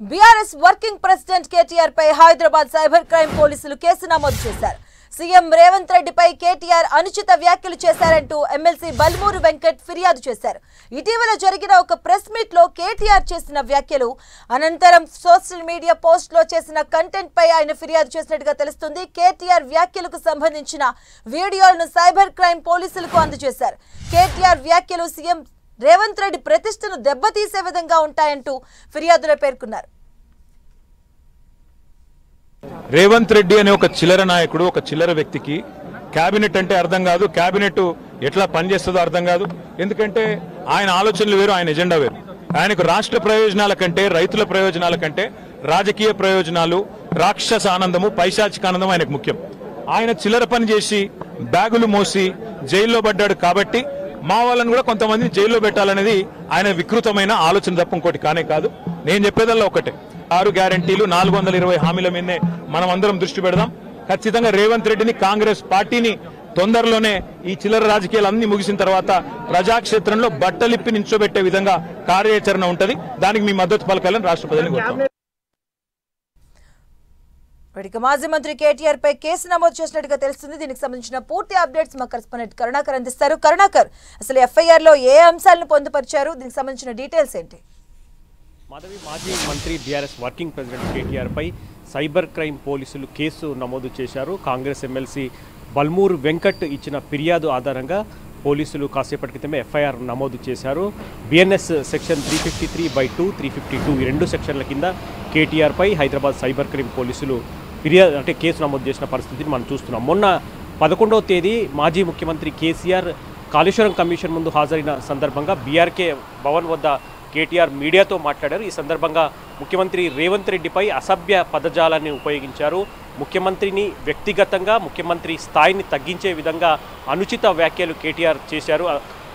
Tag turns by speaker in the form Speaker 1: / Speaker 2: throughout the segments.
Speaker 1: BRS working president KTR పై Hyderabad cyber crime పోలీసులు case నమోదు చేశారు. సీఎం రేవంత్ రెడ్డిపై కేటీఆర్ అనుచిత వ్యాఖ్యలు చేశారంటూ ఎమ్మెల్సీ బల్మూరు వెంకట్ ఫిర్యాదు చేశారు. ఇటీవల జరిగిన ఒక ప్రెస్ మీట్ లో కేటీఆర్ చేసిన వ్యాఖ్యలు అనంతరం సోషల్ మీడియా పోస్ట్ లో చేసిన కంటెంట్ పై ఆయన ఫిర్యాదు చేసినట్టుగా తెలుస్తుంది. కేటీఆర్ వ్యాఖ్యలకు సంబంధించిన వీడియోలను సైబర్ క్రైమ్ పోలీసులకు అందజేశారు. కేటీఆర్ వ్యాఖ్యలు సీఎం రేవంత్ రెడ్డి ప్రతిష్టను దెబ్బతీసే విధంగా ఉంటాయంటూ ఫిర్యాదులో పేర్కొన్నారు.
Speaker 2: రేవంత్ రెడ్డి అనే ఒక చిల్లర నాయకుడు, ఒక చిల్లర వ్యక్తికి కేబినెట్ అంటే అర్థం కాదు, కేబినెట్ ఎట్లా పనిచేస్తుందో అర్థం కాదు. ఎందుకంటే ఆయన ఆలోచనలు వేరు, ఆయన ఎజెండా వేరు. ఆయనకు రాష్ట్ర ప్రయోజనాల కంటే, రైతుల ప్రయోజనాల కంటే రాజకీయ ప్రయోజనాలు, రాక్షస ఆనందము, పైశాచిక ఆనందం ఆయనకు ముఖ్యం. ఆయన చిల్లర పని చేసి బ్యాగులు మోసి జైల్లో పడ్డాడు కాబట్టి మా వాళ్ళని కూడా కొంతమంది జైల్లో పెట్టాలనేది ఆయన వికృతమైన ఆలోచన తప్ప ఇంకోటి కానే కాదు. నేను చెప్పేదల్లా ఒకటే, 6 గ్యారంటీలు 420 హామీల మీదనే మనం అందరం దృష్టి పెడదాం. ఖచ్చితంగా రేవంత్ రెడ్డిని, కాంగ్రెస్ పార్టీని తొందరలోనే ఈ చిల్లర రాజకీయాలు అన్ని ముగిసిన తర్వాత ప్రజాక్షేత్రంలో బట్టలిప్పి నించోబెట్టే విధంగా కార్యాచరణ ఉంటది. దానికి మీ మద్దతు పలకాలని రాష్ట్ర ప్రజలను కోరుతాం.
Speaker 1: మాజీ మంత్రి కేటీఆర్ పై కేసు నమోదు చేసినట్టుగా తెలుస్తుంది. దీనికి సంబంధించిన పూర్తి అప్డేట్స్ మా కరెస్పాండెంట్ కరుణాకర్ అందిస్తారు. కరుణాకర్, అసలు ఎఫ్ఐఆర్ లో ఏ అంశాలను పొందుపరిచారు, దీనికి సంబంధించిన డీటెయిల్స్ ఏంటి?
Speaker 3: మాధవి, మాజీ మంత్రి బీఆర్ఎస్ వర్కింగ్ ప్రెసిడెంట్ కేటీఆర్ పై సైబర్ క్రైమ్ పోలీసులు కేసు నమోదు చేశారు. కాంగ్రెస్ ఎమ్మెల్సీ బల్మూరు వెంకట్ ఇచ్చిన ఫిర్యాదు ఆధారంగా పోలీసులు కాసేపటి క్రితమే ఎఫ్ఐఆర్ నమోదు చేశారు. బిఎన్ఎస్ సెక్షన్ 353/2, 352 ఈ 2 సెక్షన్ల కింద కేటీఆర్ పై హైదరాబాద్ సైబర్ క్రైమ్ పోలీసులు ఫిర్యాదు అంటే కేసు నమోదు చేసిన పరిస్థితిని మనం చూస్తున్నాం. మొన్న 11వ తేదీ మాజీ ముఖ్యమంత్రి కేసీఆర్ కాళేశ్వరం కమిషన్ ముందు హాజరైన సందర్భంగా బీఆర్కే భవన్ వద్ద కేటీఆర్ మీడియాతో మాట్లాడారు. ఈ సందర్భంగా ముఖ్యమంత్రి రేవంత్ రెడ్డిపై అసభ్య పదజాలాన్ని ఉపయోగించారు. ముఖ్యమంత్రిని వ్యక్తిగతంగా, ముఖ్యమంత్రి స్థాయిని తగ్గించే విధంగా అనుచిత వ్యాఖ్యలు కేటీఆర్ చేశారు.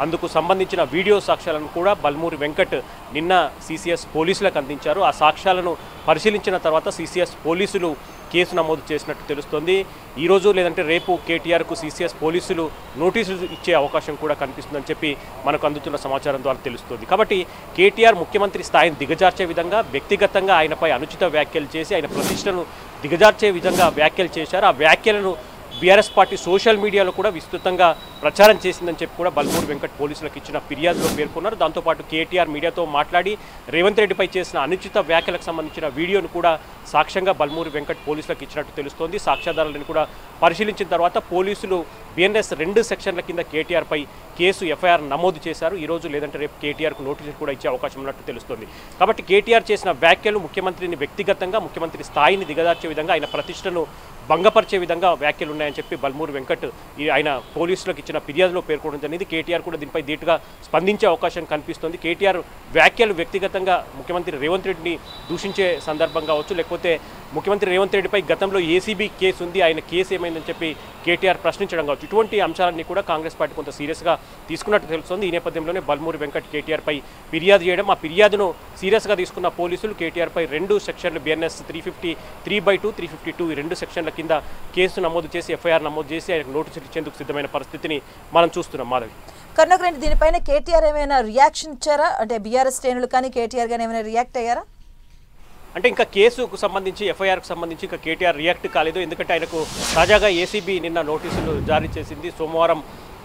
Speaker 3: అందుకు సంబంధించిన వీడియో సాక్ష్యాలను కూడా బల్మూరి వెంకట్ నిన్న సిసిఎస్ పోలీసులకు అందించారు. ఆ సాక్ష్యాలను పరిశీలించిన తర్వాత సిసిఎస్ పోలీసులు కేసు నమోదు చేసినట్టు తెలుస్తోంది. ఈరోజు లేదంటే రేపు కేటీఆర్కు సిసిఎస్ పోలీసులు నోటీసులు ఇచ్చే అవకాశం కూడా కనిపిస్తుందని చెప్పి మనకు అందుతున్న సమాచారం ద్వారా తెలుస్తోంది. కాబట్టి కేటీఆర్ ముఖ్యమంత్రి స్థాయిని దిగజార్చే విధంగా, వ్యక్తిగతంగా ఆయనపై అనుచిత వ్యాఖ్యలు చేసి ఆయన ప్రతిష్టను దిగజార్చే విధంగా వ్యాఖ్యలు చేశారు. ఆ వ్యాఖ్యలను బీఆర్ఎస్ పార్టీ సోషల్ మీడియాలో కూడా విస్తృతంగా ప్రచారం చేసిందని చెప్పి కూడా బల్మూరు వెంకట్ పోలీసులకు ఇచ్చిన ఫిర్యాదులో పేర్కొన్నారు. దాంతోపాటు కేటీఆర్ మీడియాతో మాట్లాడి రేవంత్ రెడ్డిపై చేసిన అనుచిత వ్యాఖ్యలకు సంబంధించిన వీడియోను కూడా సాక్ష్యంగా బల్మూరు వెంకట్ పోలీసులకు ఇచ్చినట్టు తెలుస్తోంది. సాక్ష్యాధారాలను కూడా పరిశీలించిన తర్వాత పోలీసులు బిఎన్ఎస్ 2 సెక్షన్ల కింద కేటీఆర్పై కేసు ఎఫ్ఐఆర్ నమోదు చేశారు. ఈరోజు లేదంటే రేపు కేటీఆర్కు నోటీసులు కూడా ఇచ్చే అవకాశం ఉన్నట్టు తెలుస్తోంది. కాబట్టి కేటీఆర్ చేసిన వ్యాఖ్యలు ముఖ్యమంత్రిని వ్యక్తిగతంగా, ముఖ్యమంత్రి స్థాయిని దిగజార్చే విధంగా, ఆయన ప్రతిష్టను భంగపరిచే విధంగా వ్యాఖ్యలు ఉన్నాయని చెప్పి బల్మూరు వెంకట్ ఆయన పోలీసులకు ఇచ్చిన ఫిర్యాదులో పేర్కొనడం జరిగింది. కేటీఆర్ కూడా దీనిపై ధీటుగా స్పందించే అవకాశం కనిపిస్తోంది. కేటీఆర్ వ్యాఖ్యలు వ్యక్తిగతంగా ముఖ్యమంత్రి రేవంత్ రెడ్డిని దూషించే సందర్భం కావచ్చు, లేకపోతే ముఖ్యమంత్రి రేవంత్ రెడ్డిపై గతంలో ఏసీబీ కేసు ఉంది, ఆయన కేసు ఏమైందని చెప్పి కేటీఆర్ ప్రశ్నించడం కావచ్చు, ఇటువంటి అంశాలన్నీ కూడా కాంగ్రెస్ పార్టీ కొంత సీరియస్గా తీసుకున్నట్టు తెలుస్తోంది. ఈ నేపథ్యంలోనే బల్మూరు వెంకట్ కేటీఆర్పై ఫిర్యాదు చేయడం, ఆ ఫిర్యాదును సీరియస్గా తీసుకున్న పోలీసులు కేటీఆర్పై 2 సెక్షన్లు బిఎన్ఎస్ 353/2, 352 ఈ 2 సెక్షన్ల కింద కేసు నమోదు చేసి ఎఫ్ఐఆర్ నమోదు చేసి ఆయనకు నోటీసులు ఇచ్చేందుకు సిద్ధమైన పరిస్థితిని మనం చూస్తున్నాం. మాధవి,
Speaker 1: కర్ణాకర్, దీనిపైన కేటీఆర్ ఏమైనా రియాక్షన్ ఇచ్చారా? అంటే బీఆర్ఎస్ శ్రేణులు కానీ కేటీఆర్ కానీ ఏమైనా రియాక్ట్ అయ్యారా?
Speaker 3: అంటే ఇంకా కేసుకు సంబంధించి, ఎఫ్ఐఆర్కు సంబంధించి ఇంకా కేటీఆర్ రియాక్ట్ కాలేదు. ఎందుకంటే ఆయనకు తాజాగా ఏసీబీ నిన్న నోటీసులు జారీ చేసింది. సోమవారం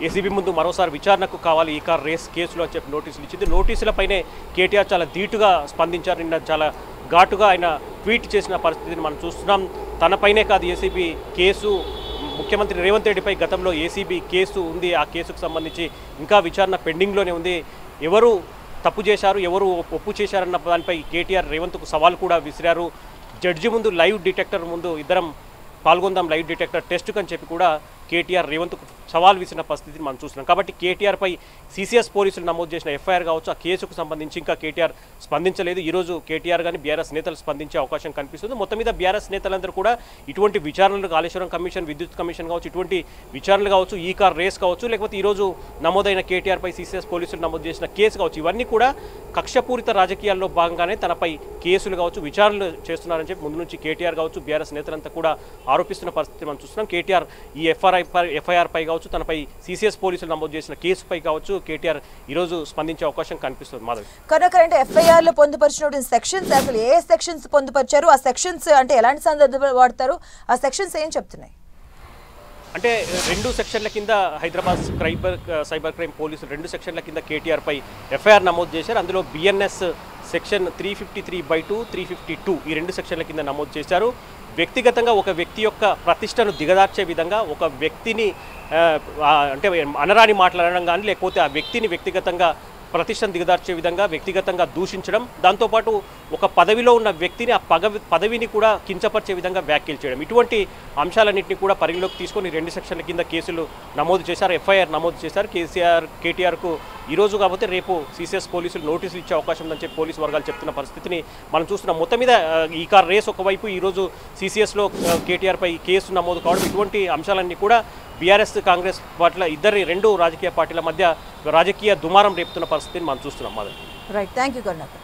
Speaker 3: ఏసీబీ ముందు మరోసారి విచారణకు కావాలి ఈ కార్ రేస్ కేసులో అని చెప్పి నోటీసులు ఇచ్చింది. నోటీసులపైనే కేటీఆర్ చాలా ధీటుగా స్పందించారు. నిన్న చాలా ఘాటుగా ఆయన ట్వీట్ చేసిన పరిస్థితిని మనం చూస్తున్నాం. తనపైనే కాదు ఏసీబీ కేసు, ముఖ్యమంత్రి రేవంత్ రెడ్డిపై గతంలో ఏసీబీ కేసు ఉంది, ఆ కేసుకు సంబంధించి ఇంకా విచారణ పెండింగ్లోనే ఉంది. ఎవరు తప్పు చేశారు, ఎవరు ఒప్పు చేశారన్న దానిపై కేటీఆర్ రేవంత్కు సవాల్ కూడా విసిరారు. జడ్జి ముందు లైవ్ డిటెక్టర్ ముందు ఇద్దరం పాల్గొందాం లైవ్ డిటెక్టర్ టెస్ట్కు అని చెప్పి కూడా కేటీఆర్ రేవంత్కు సవాల్ విసిన పరిస్థితిని మనం చూస్తున్నాం. కాబట్టి కేటీఆర్పై సిసిఎస్ పోలీసులు నమోదు చేసిన ఎఫ్ఐఆర్ కావచ్చు, ఆ కేసుకు సంబంధించి ఇంకా కేటీఆర్ స్పందించలేదు. ఈరోజు కేటీఆర్ కానీ బీఆర్ఎస్ నేతలు స్పందించే అవకాశం కనిపిస్తుంది. మొత్తం మీద బీఆర్ఎస్ నేతలందరూ కూడా ఇటువంటి విచారణలు, కాళేశ్వరం కమిషన్, విద్యుత్ కమిషన్ కావచ్చు, ఇటువంటి విచారణలు కావచ్చు, ఈ కార్ రేస్ కావచ్చు, లేకపోతే ఈరోజు నమోదైన కేటీఆర్పై సిసిఎస్ పోలీసులు నమోదు చేసిన కేసు కావచ్చు, ఇవన్నీ కూడా కక్షపూరిత రాజకీయాల్లో భాగంగానే తనపై కేసులు కావచ్చు, విచారణలు చేస్తున్నారని చెప్పి ముందు నుంచి కేటీఆర్ కావచ్చు, బీఆర్ఎస్ నేతలంతా కూడా ఆరోపిస్తున్న పరిస్థితి మనం చూస్తున్నాం. కేటీఆర్ ఈ ఎఫ్ఐఆర్ ఎఫ్ఐఆర్ పై కావచ్చు, తనపై సిసిఎస్ పోలీసులు నమోదు చేసిన కేసుపై కావచ్చు కేటీఆర్ ఈరోజు స్పందించే అవకాశం కనిపిస్తుంది. మాధవి,
Speaker 1: కనుక ఎఫ్ఐఆర్ లో పొందుపరిచినటువంటి సెక్షన్స్ అసలు ఏ సెక్షన్స్ పొందుపరిచారు, ఆ సెక్షన్స్ అంటే ఎలాంటి సందర్భాలు వాడతారు, ఆ సెక్షన్స్ ఏం చెప్తున్నాయి?
Speaker 3: అంటే 2 సెక్షన్ల కింద హైదరాబాద్ సైబర్ క్రైమ్ పోలీసులు 2 సెక్షన్ల కింద కేటీఆర్ పై ఎఫ్ఐఆర్ నమోదు చేశారు. అందులో బిఎన్ఎస్ సెక్షన్ 353/2, 352 ఈ 2 సెక్షన్ల కింద నమోదు చేశారు. వ్యక్తిగతంగా ఒక వ్యక్తి యొక్క ప్రతిష్టను దిగదార్చే విధంగా, ఒక వ్యక్తిని అంటే అనరాని మాట్లాడడం కానీ, లేకపోతే ఆ వ్యక్తిని వ్యక్తిగతంగా ప్రతిష్టను దిగదార్చే విధంగా వ్యక్తిగతంగా దూషించడం, దాంతోపాటు ఒక పదవిలో ఉన్న వ్యక్తిని ఆ పదవిని కూడా కించపరిచే విధంగా వ్యాఖ్యలు చేయడం, ఇటువంటి అంశాలన్నింటినీ కూడా పరిగణలోకి తీసుకొని 2 సెక్షన్ల కింద కేసులు నమోదు చేశారు, ఎఫ్ఐఆర్ నమోదు చేశారు. కేటీఆర్కు ఈరోజు కాకపోతే రేపు సిసిఎస్ పోలీసులు నోటీసులు ఇచ్చే అవకాశం ఉందని చెప్పి పోలీసు వర్గాలు చెప్తున్న పరిస్థితిని మనం చూస్తున్నాం. మొత్తం మీద ఈ కార్ రేస్ ఒకవైపు ఈరోజు సిసిఎస్లో కేటీఆర్పై కేసు నమోదు కావడం, ఇటువంటి అంశాలన్నీ కూడా బీఆర్ఎస్ కాంగ్రెస్ పట్ల 2 రాజకీయ పార్టీల మధ్య రాజకీయ దుమారం రేపుతున్న పరిస్థితిని మనం చూస్తున్నాం. Madhav,
Speaker 1: right, thank you Karunakar.